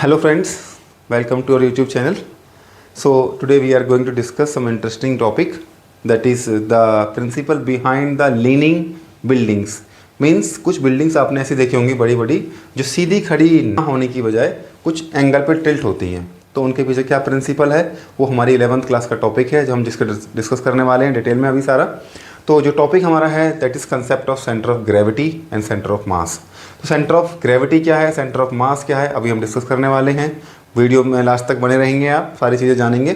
Hello friends, welcome to our YouTube channel. So today we are going to discuss some interesting topic, that is the principle behind the leaning buildings. Means कुछ buildings आपने ऐसी देखी होंगी बड़ी बड़ी जो सीधी खड़ी ना होने की बजाय कुछ एंगल पे टिल्ट होती हैं, तो उनके पीछे क्या प्रिंसिपल है वो हमारी 11th क्लास का टॉपिक है जो हम डिस्कस करने वाले हैं डिटेल में अभी सारा। तो जो टॉपिक हमारा है that is concept of center of gravity and centre of mass. तो सेंटर ऑफ ग्रेविटी क्या है, सेंटर ऑफ मास क्या है, अभी हम डिस्कस करने वाले हैं। वीडियो में लास्ट तक बने रहेंगे, आप सारी चीज़ें जानेंगे।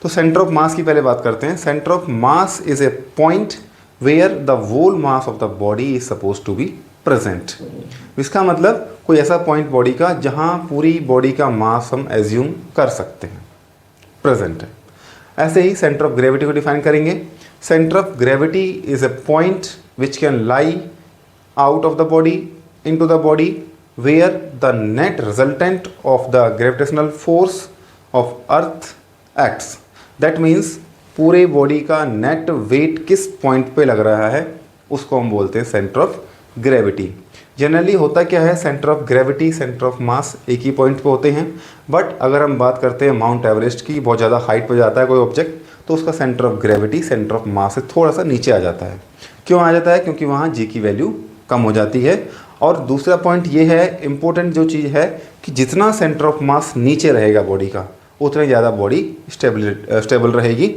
तो सेंटर ऑफ मास की पहले बात करते हैं। Center of mass is a point where the whole mass of the body is suppose to be present. इसका मतलब कोई ऐसा पॉइंट बॉडी का जहाँ पूरी बॉडी का मास हम एज्यूम कर सकते हैं प्रेजेंट है। ऐसे ही सेंटर ऑफ ग्रेविटी को डिफाइन करेंगे। Centre of gravity is a point which can lie out of the body into the body where the net resultant of the gravitational force of earth acts. That means पूरे body का net wait किस point पे लग रहा है उसको हम बोलते हैं सेंटर ऑफ ग्रेविटी। जनरली होता क्या है, centre of gravity centre of मास एक ही पॉइंट पे होते हैं, बट अगर हम बात करते हैं माउंट एवरेस्ट की, बहुत ज़्यादा हाइट पे जाता है कोई ऑब्जेक्ट, तो उसका centre of gravity centre of मास से थोड़ा सा नीचे आ जाता है। क्यों आ जाता है? क्योंकि वहाँ जी की वैल्यू कम हो जाती है। और दूसरा पॉइंट ये है, इम्पोर्टेंट जो चीज़ है कि जितना सेंटर ऑफ मास नीचे रहेगा बॉडी का उतना ज़्यादा बॉडी स्टेबल रहेगी।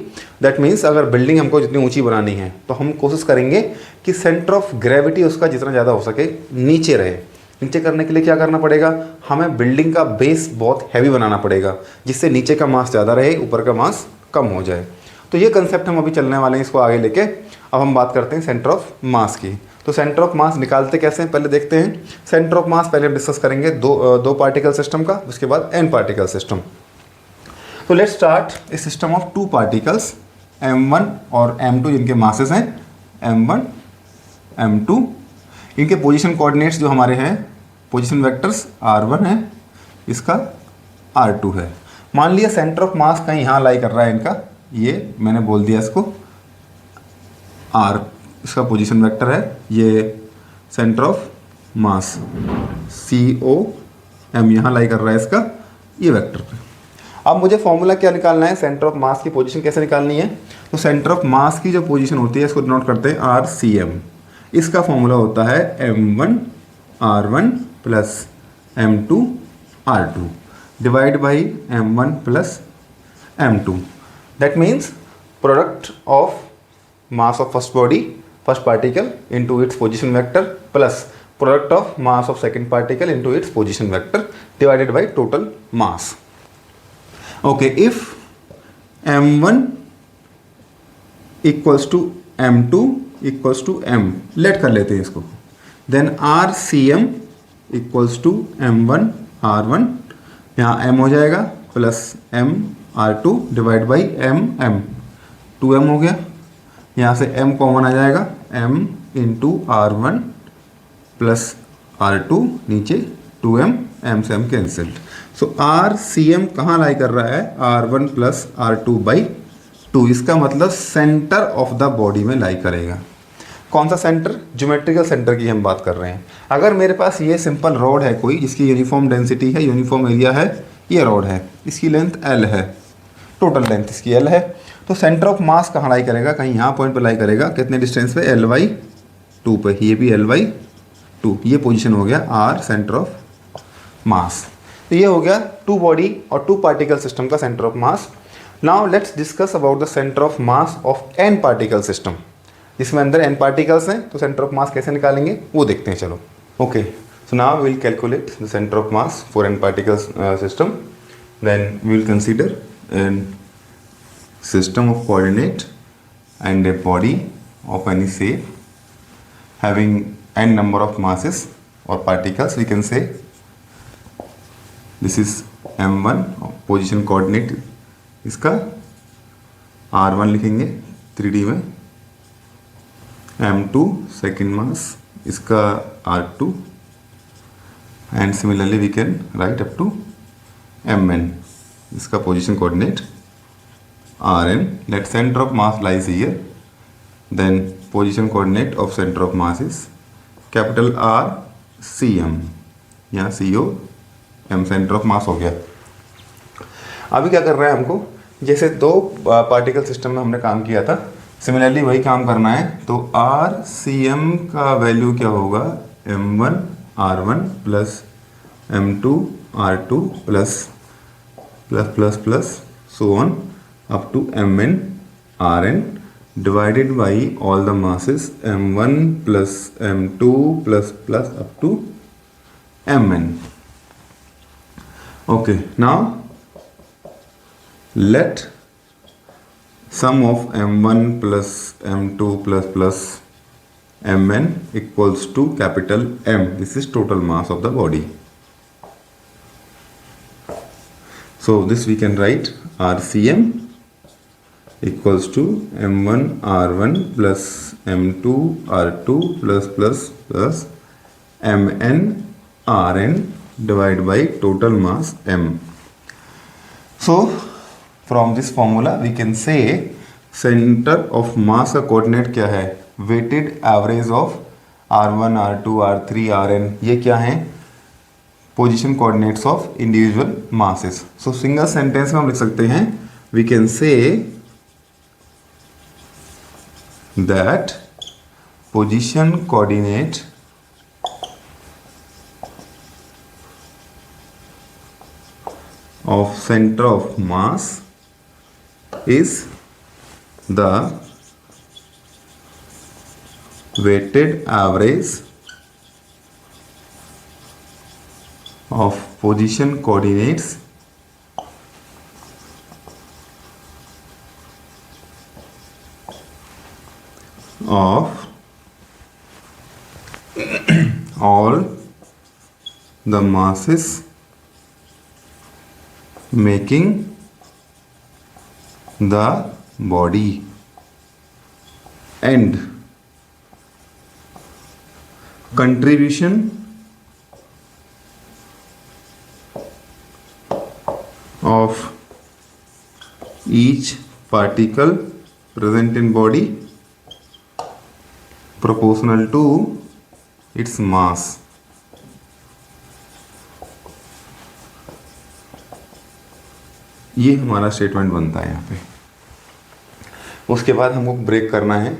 दैट मीन्स अगर बिल्डिंग हमको जितनी ऊंची बनानी है तो हम कोशिश करेंगे कि सेंटर ऑफ ग्रेविटी उसका जितना ज़्यादा हो सके नीचे रहे। नीचे करने के लिए क्या करना पड़ेगा, हमें बिल्डिंग का बेस बहुत हैवी बनाना पड़ेगा जिससे नीचे का मास ज़्यादा रहे, ऊपर का मास कम हो जाए। तो ये कंसेप्ट हम अभी चलने वाले हैं, इसको आगे लेके। अब हम बात करते हैं सेंटर ऑफ मास की। तो सेंटर ऑफ मास निकालते कैसे हैं पहले देखते हैं। सेंटर ऑफ मास पहले हम डिस्कस करेंगे दो पार्टिकल सिस्टम का, उसके बाद एन पार्टिकल सिस्टम। तो let's start A system of two particles m1 और m2 जिनके मासेस हैं m1 m2। इनके पोजीशन कोऑर्डिनेट्स जो हमारे हैं, पोजीशन वेक्टर्स r1 है, इसका r2 है। मान लिया सेंटर ऑफ मास कहीं यहाँ लाई कर रहा है इनका, ये मैंने बोल दिया इसको r, इसका पोजीशन वेक्टर है, ये सेंटर ऑफ मास COM यहाँ लाई कर रहा है इसका ये वेक्टर पे। अब मुझे फॉर्मूला क्या निकालना है, सेंटर ऑफ मास की पोजीशन कैसे निकालनी है। तो सेंटर ऑफ मास की जो पोजीशन होती है इसको नोट करते हैं RCM। इसका फॉर्मूला होता है M1 R1 plus M2 R2 divide by M1 plus M2। That means product of mass of first particle into its position vector plus product of mass of second particle into its position vector divided by total mass. Okay, if m1 equals to m2 equals to m, let कर लेते हैं इसको, then RCM equals to m1 r1, यहाँ m हो जाएगा plus m r2 divide by m 2m हो गया। यहाँ से m कॉमन आ जाएगा, m into r1 plus r2, नीचे 2m, m से m कैंसल्ड। सो RCM कहाँ लाई कर रहा है, r1 प्लस r2 बाई 2। इसका मतलब सेंटर ऑफ द बॉडी में लाई करेगा। कौन सा सेंटर? ज्योमेट्रिकल सेंटर की हम बात कर रहे हैं। अगर मेरे पास ये सिंपल रॉड है कोई जिसकी यूनिफॉर्म डेंसिटी है, यूनिफॉर्म एरिया है, ये रॉड है, इसकी लेंथ L है, टोटल लेंथ इसकी L है, तो सेंटर ऑफ मास कहाँ लाई करेगा, कहीं यहाँ पॉइंट पे लाई करेगा। कितने डिस्टेंस पे? L/2 पे, ये भी L/2। ये पोजीशन हो गया R सेंटर ऑफ मास। तो ये हो गया टू बॉडी और टू पार्टिकल सिस्टम का center of mass. Now let's discuss about the center of mass of n particle system, जिसमें अंदर एन पार्टिकल्स हैं। तो सेंटर ऑफ मास कैसे निकालेंगे वो देखते हैं, चलो। Okay, so now we will calculate the center of mass for n particle system. Then we will consider n system of coordinate and a body of any shape having n number of masses or particles. We can say this is m1 position coordinate, इसका r1 लिखेंगे 3D में, m2 second mass, इसका r2, and similarly we can write up to mn, इसका position coordinate Rn. Let center of mass lies here. Then position coordinate of center of mass is capital R CM. यहाँ CO m centre of mass हो गया। अभी क्या कर रहा है हमको, जैसे दो पार्टिकल सिस्टम में हमने काम किया था, सिमिलरली वही काम करना है। तो आर सी एम का वैल्यू क्या होगा, m1 r1 plus m2 r2 plus plus plus plus so on up to mn rn divided by all the masses m1 plus m2 plus plus up to mn। Okay, now let sum of m1 plus m2 plus plus mn equals to capital M. This is total mass of the body. So this we can write RCM equals to m1 r1 plus m2 r2 plus plus plus mn rn divided by total mass M. So from this formula we can say center of mass का coordinate क्या है, weighted average of r1 r2 r3 rn, ये क्या है, position coordinates of individual masses. So single sentence में हम लिख सकते हैं, we can say that position coordinate of center of mass is the weighted average of position coordinates of all the masses making the body and contribution of each particle present in body proportional to its mass। ये हमारा statement बनता है यहाँ पे। उसके बाद हमको break करना है,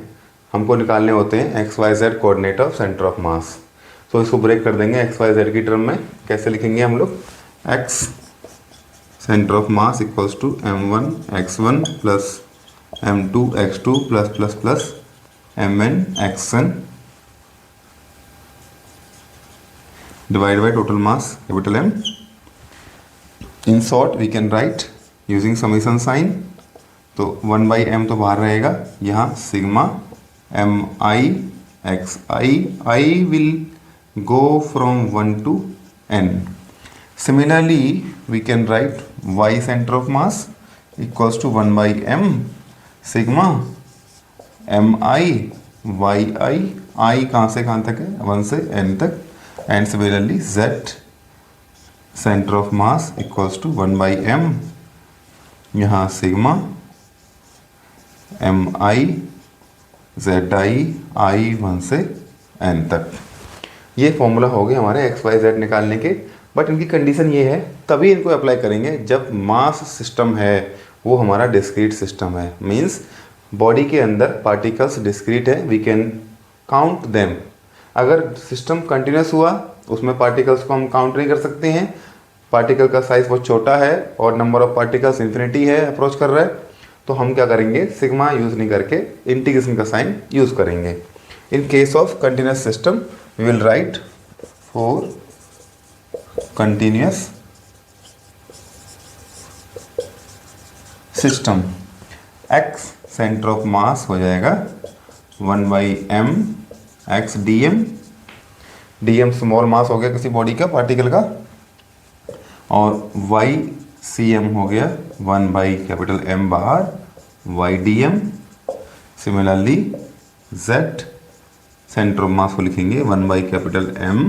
हमको निकालने होते हैं x y z coordinate of center of mass. तो इसको ब्रेक कर देंगे एक्स वाई जेड की टर्म में। कैसे लिखेंगे हम लोग, x center of mass equals to m1 x1 plus m2 x2 plus plus plus mn xn divide by total mass capital M। In short we can write using summation sign. तो 1 by m तो बाहर रहेगा, यहाँ sigma M i x I will go from 1 to n। Similarly we can write y centre of mass equals to 1 by m sigma M I Y I कहाँ से कहाँ तक है, 1 से n तक। And similarly z centre of mass equals to 1 by m, यहाँ sigma M I Z I 1 से n तक। ये फॉर्मूला हो गए हमारे एक्स वाई जेड निकालने के। बट इनकी कंडीशन ये है, तभी इनको अप्लाई करेंगे जब मास सिस्टम है वो हमारा डिस्क्रीट सिस्टम है। मीन्स बॉडी के अंदर पार्टिकल्स डिस्क्रीट है, वी कैन काउंट देम। अगर सिस्टम कंटिन्यूस हुआ उसमें पार्टिकल्स को हम काउंट नहीं कर सकते हैं, पार्टिकल का साइज बहुत छोटा है और नंबर ऑफ पार्टिकल्स इन्फिनिटी है, अप्रोच कर रहा है, तो हम क्या करेंगे, सिग्मा यूज़ नहीं करके इंटीग्रेशन का साइन यूज़ करेंगे। In case of continuous system we will write for continuous system x center of mass हो जाएगा 1 by m x d m small mass हो गया किसी बॉडी का, पार्टिकल का, और y सी एम हो गया 1 बाई कैपिटल M बाहर y d m. Similarly z centre of mass को लिखेंगे 1 by capital M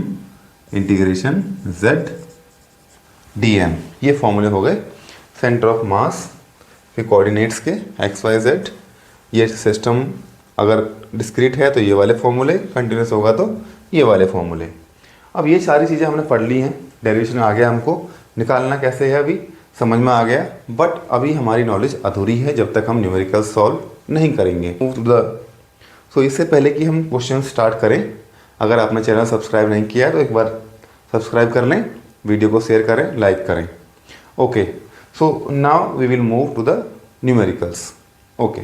integration z d m. ये फॉर्मूले हो गए सेंटर ऑफ मास के कोऑर्डिनेट्स के एक्स वाई जेड। ये सिस्टम अगर डिस्क्रीट है तो ये वाले फॉर्मूले, कंटिन्यूस होगा तो ये वाले फॉर्मूले। अब ये सारी चीज़ें हमने पढ़ ली हैं, डेरिवेशन आ गया, हमको निकालना कैसे है अभी समझ में आ गया, बट अभी हमारी नॉलेज अधूरी है जब तक हम न्यूमेरिकल सॉल्व नहीं करेंगे। सो इससे पहले कि हम क्वेश्चन स्टार्ट करें, अगर आपने चैनल सब्सक्राइब नहीं किया है तो एक बार सब्सक्राइब कर लें, वीडियो को शेयर करें, लाइक करें। Okay, so now we will move to the numericals. Okay.